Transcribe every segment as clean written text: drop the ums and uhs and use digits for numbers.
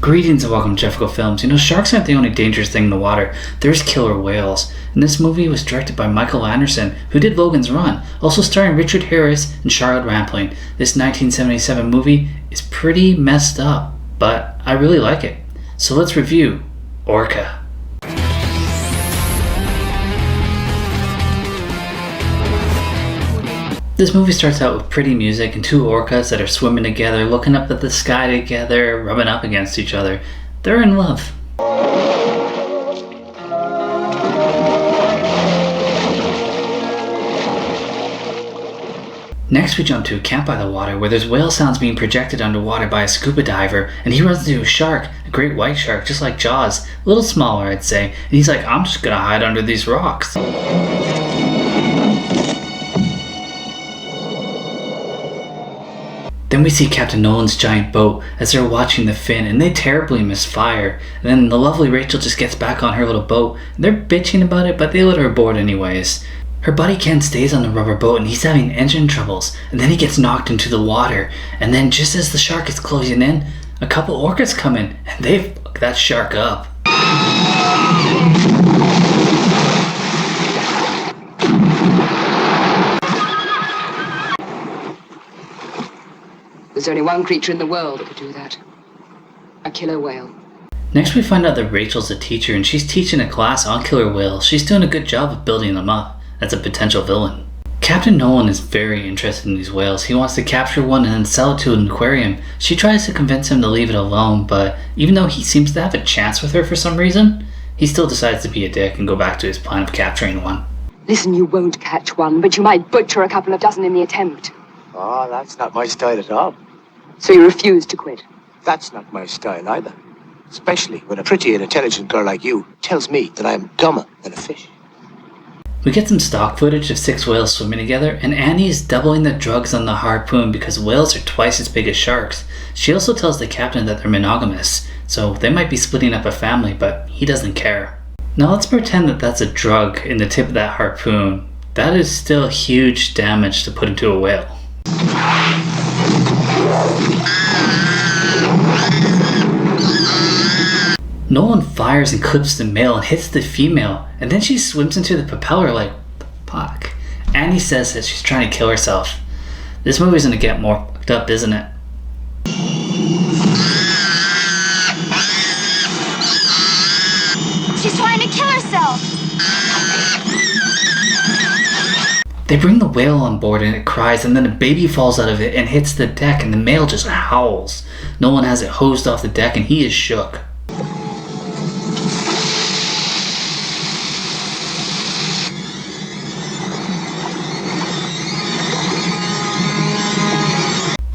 Greetings and welcome to Jefficho Films. Sharks aren't the only dangerous thing in the water. There's killer whales. And this movie was directed by Michael Anderson, who did Logan's Run, also starring Richard Harris and Charlotte Rampling. This 1977 movie is pretty messed up, but I really like it. So let's review Orca. This movie starts out with pretty music and two orcas that are swimming together, looking up at the sky together, rubbing up against each other. They're in love. Next we jump to a camp by the water where there's whale sounds being projected underwater by a scuba diver, and he runs into a shark, a great white shark just like Jaws, a little smaller I'd say, and he's like, I'm just gonna hide under these rocks. Then we see Captain Nolan's giant boat as they're watching the fin, and they terribly misfire. And then the lovely Rachel just gets back on her little boat, and they're bitching about it, but they let her aboard anyways. Her buddy Ken stays on the rubber boat and he's having engine troubles, and then he gets knocked into the water, and then just as the shark is closing in, a couple orcas come in, and they fuck that shark up. There's only one creature in the world that could do that. A killer whale. Next we find out that Rachel's a teacher and she's teaching a class on killer whales. She's doing a good job of building them up as a potential villain. Captain Nolan is very interested in these whales. He wants to capture one and then sell it to an aquarium. She tries to convince him to leave it alone, but even though he seems to have a chance with her for some reason, he still decides to be a dick and go back to his plan of capturing one. Listen, you won't catch one, but you might butcher a couple of dozen in the attempt. Oh, that's not my style at all. So you refuse to quit? That's not my style either. Especially when a pretty and intelligent girl like you tells me that I am dumber than a fish. We get some stock footage of 6 whales swimming together, and Annie is doubling the drugs on the harpoon because whales are twice as big as sharks. She also tells the captain that they're monogamous, so they might be splitting up a family, but he doesn't care. Now let's pretend that that's a drug in the tip of that harpoon. That is still huge damage to put into a whale. Nolan fires and clips the male and hits the female, and then she swims into the propeller like, fuck. Annie says that she's trying to kill herself. This movie's gonna get more fucked up, isn't it? She's trying to kill herself! They bring the whale on board and it cries, and then a baby falls out of it and hits the deck, and the male just howls. Nolan has it hosed off the deck and he is shook.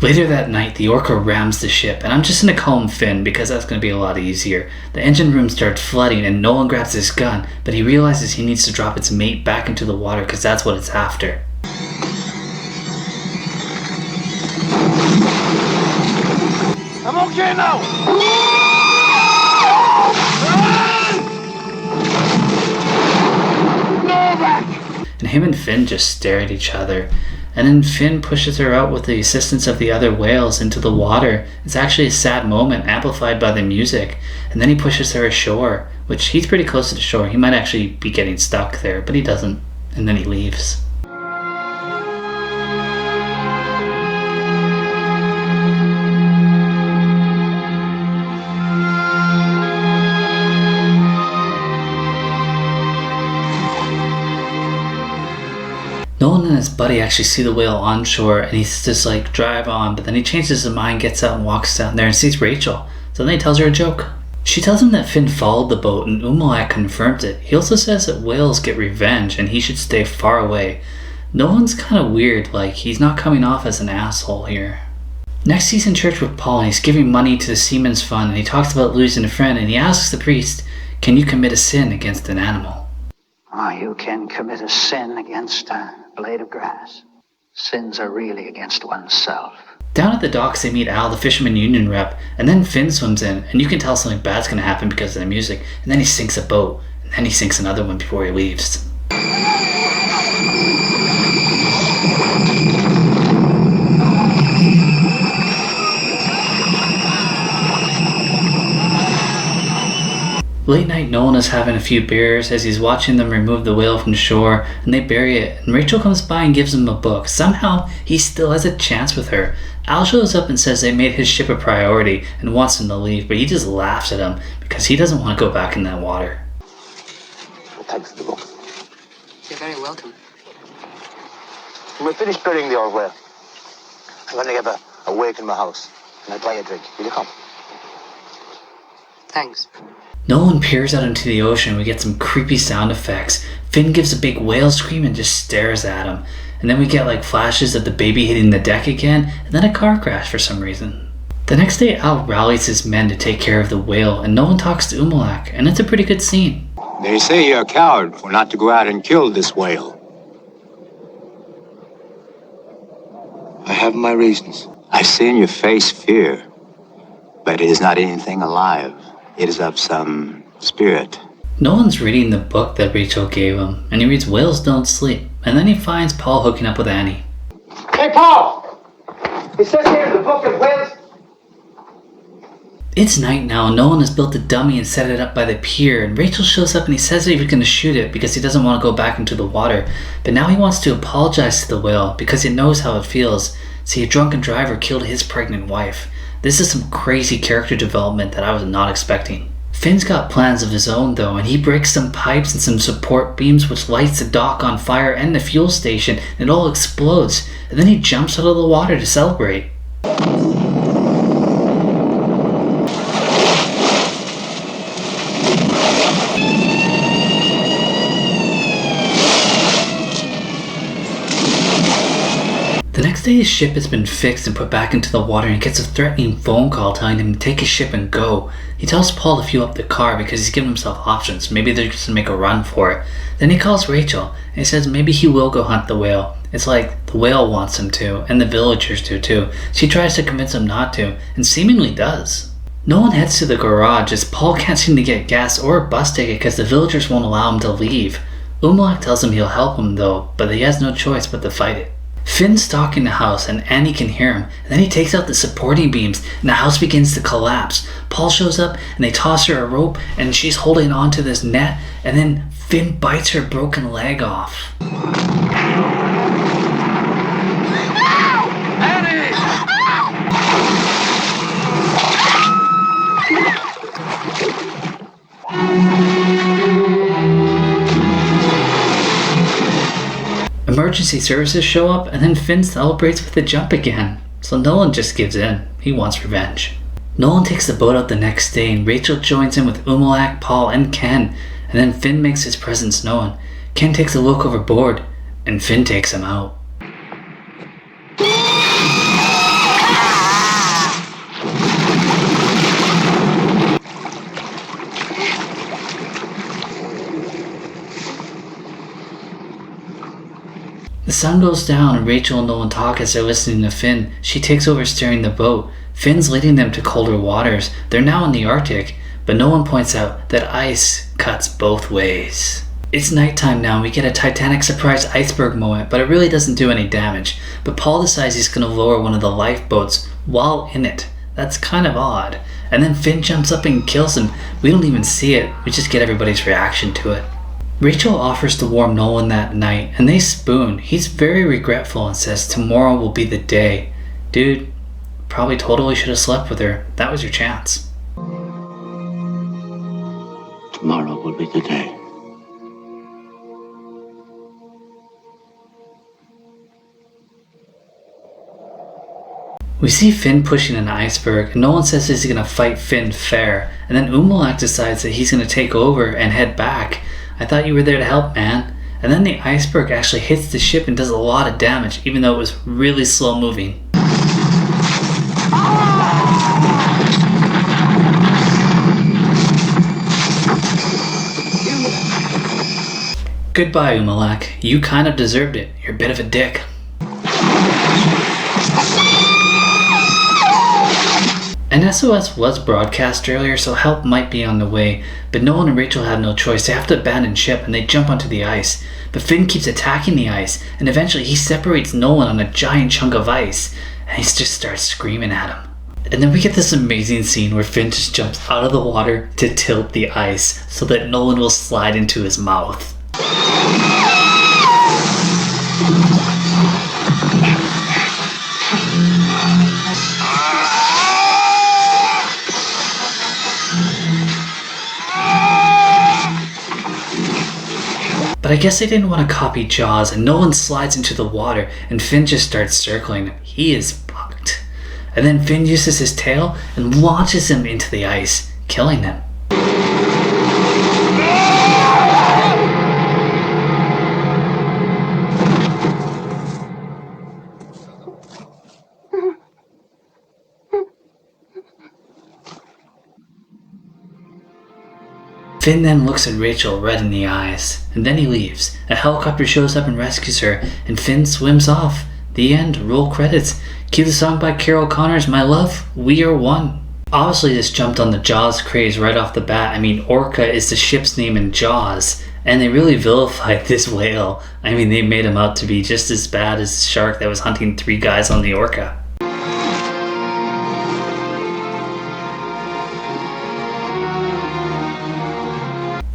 Later that night, the Orca rams the ship, and I'm just gonna call him Finn because that's gonna be a lot easier. The engine room starts flooding and Nolan grabs his gun, but he realizes he needs to drop its mate back into the water because that's what it's after. I'm okay now! Novak! And him and Finn just stare at each other. And then Finn pushes her out with the assistance of the other whales into the water. It's actually a sad moment amplified by the music. And then he pushes her ashore, which he's pretty close to the shore. He might actually be getting stuck there, but he doesn't. And then he leaves. Nolan and his buddy actually see the whale onshore, and he's just like, drive on, but then he changes his mind, gets out and walks down there and sees Rachel. So then he tells her a joke. She tells him that Finn followed the boat and Umilak confirms it. He also says that whales get revenge and he should stay far away. Nolan's kind of weird, like he's not coming off as an asshole here. Next he's in church with Paul and he's giving money to the Seamen's Fund, and he talks about losing a friend, and he asks the priest, can you commit a sin against an animal? Oh, you can commit a sin against a blade of grass. Sins are really against oneself. Down at the docks they meet Al, the fisherman union rep, and then Finn swims in, and you can tell something bad's gonna happen because of the music, and then he sinks a boat, and then he sinks another one before he leaves. Late night, Nolan is having a few beers as he's watching them remove the whale from shore, and they bury it, and Rachel comes by and gives him a book. Somehow, he still has a chance with her. Al shows up and says they made his ship a priority and wants him to leave, but he just laughs at him because he doesn't want to go back in that water. Thanks for the book. You're very welcome. When we finish burying the old whale, I'm going to give a wake in my house, and I'll buy a drink. Will you come? Thanks. Nolan peers out into the ocean. We get some creepy sound effects. Finn gives a big whale scream and just stares at him. And then we get like flashes of the baby hitting the deck again, and then a car crash for some reason. The next day, Al rallies his men to take care of the whale, and Nolan talks to Umilak, and it's a pretty good scene. They say you're a coward for not to go out and kill this whale. I have my reasons. I see in your face fear, but it is not anything alive. It is of some spirit. Nolan's reading the book that Rachel gave him, and he reads Whales Don't Sleep, and then he finds Paul hooking up with Annie. Hey, Paul! It says here in the book of whales. It's night now. Nolan has built a dummy and set it up by the pier, and Rachel shows up and he says that he's going to shoot it because he doesn't want to go back into the water. But now he wants to apologize to the whale because he knows how it feels. See, a drunken driver killed his pregnant wife. This is some crazy character development that I was not expecting. Finn's got plans of his own though, and he breaks some pipes and some support beams which lights the dock on fire and the fuel station, and it all explodes. And then he jumps out of the water to celebrate. The next day his ship has been fixed and put back into the water, and he gets a threatening phone call telling him to take his ship and go. He tells Paul to fuel up the car because he's given himself options. Maybe they're just going to make a run for it. Then he calls Rachel and he says maybe he will go hunt the whale. It's like the whale wants him to, and the villagers do too. She tries to convince him not to, and seemingly does. Nolan heads to the garage as Paul can't seem to get gas or a bus ticket because the villagers won't allow him to leave. Umilak tells him he'll help him though, but he has no choice but to fight it. Finn's stalking the house and Annie can hear him, and then he takes out the supporting beams and the house begins to collapse. Paul shows up and they toss her a rope and she's holding onto this net, and then Finn bites her broken leg off. Emergency services show up, and then Finn celebrates with a jump again. So Nolan just gives in. He wants revenge. Nolan takes the boat out the next day, and Rachel joins him with Umilak, Paul, and Ken, and then Finn makes his presence known. Ken takes a look overboard, and Finn takes him out. The sun goes down and Rachel and Nolan talk as they're listening to Finn. She takes over steering the boat. Finn's leading them to colder waters. They're now in the Arctic, but Nolan points out that ice cuts both ways. It's nighttime now and we get a Titanic surprise iceberg moment, but it really doesn't do any damage. But Paul decides he's going to lower one of the lifeboats while in it. That's kind of odd. And then Finn jumps up and kills him. We don't even see it, we just get everybody's reaction to it. Rachel offers to warm Nolan that night, and they spoon. He's very regretful and says tomorrow will be the day. Dude, probably totally should have slept with her. That was your chance. Tomorrow will be the day. We see Finn pushing an iceberg, and Nolan says he's going to fight Finn fair, and then Umilak decides that he's going to take over and head back. I thought you were there to help, man. And then the iceberg actually hits the ship and does a lot of damage, even though it was really slow moving. Goodbye, Umilak. You kind of deserved it. You're a bit of a dick. An SOS was broadcast earlier, so help might be on the way, but Nolan and Rachel have no choice. They have to abandon ship and they jump onto the ice. But Finn keeps attacking the ice, and eventually he separates Nolan on a giant chunk of ice, and he just starts screaming at him. And then we get this amazing scene where Finn just jumps out of the water to tilt the ice so that Nolan will slide into his mouth. But I guess they didn't want to copy Jaws, and Nolan slides into the water and Finn just starts circling him. He is fucked. And then Finn uses his tail and launches him into the ice, killing him. Finn then looks at Rachel red in the eyes, and then he leaves. A helicopter shows up and rescues her, and Finn swims off. The end. Roll credits. Cue the song by Carol Connors, My Love, We Are One. Obviously this jumped on the Jaws craze right off the bat. I mean, Orca is the ship's name in Jaws, and they really vilified this whale. I mean, they made him out to be just as bad as the shark that was hunting 3 guys on the Orca.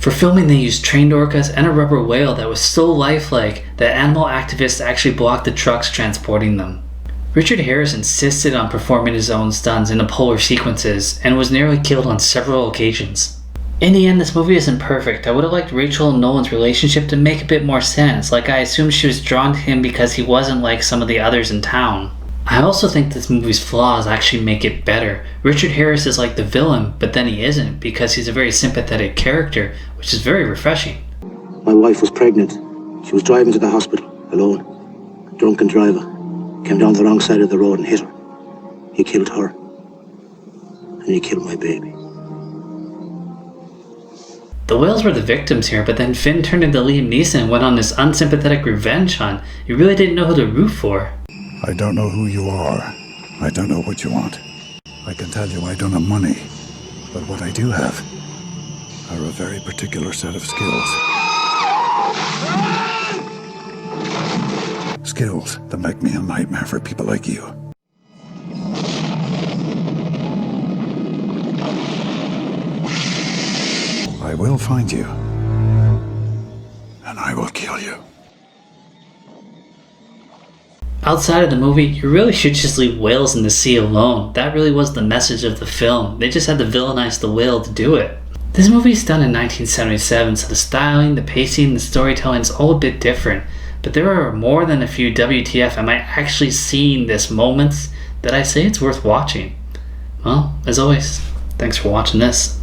For filming, they used trained orcas and a rubber whale that was so lifelike that animal activists actually blocked the trucks transporting them. Richard Harris insisted on performing his own stunts in the polar sequences and was nearly killed on several occasions. In the end, this movie isn't perfect. I would have liked Rachel and Nolan's relationship to make a bit more sense, like I assumed she was drawn to him because he wasn't like some of the others in town. I also think this movie's flaws actually make it better. Richard Harris is like the villain, but then he isn't because he's a very sympathetic character, which is very refreshing. My wife was pregnant. She was driving to the hospital, alone. A drunken driver came down the wrong side of the road and hit her. He killed her. And he killed my baby. The whales were the victims here, but then Finn turned into Liam Neeson and went on this unsympathetic revenge hunt. You really didn't know who to root for. I don't know who you are. I don't know what you want. I can tell you I don't have money. But what I do have are a very particular set of skills. Skills that make me a nightmare for people like you. I will find you. And I will kill you. Outside of the movie, you really should just leave whales in the sea alone. That really was the message of the film. They just had to villainize the whale to do it. This movie is done in 1977, so the styling, the pacing, the storytelling is all a bit different. But there are more than a few WTF am I actually seeing this moments that I say it's worth watching. Well, as always, thanks for watching this.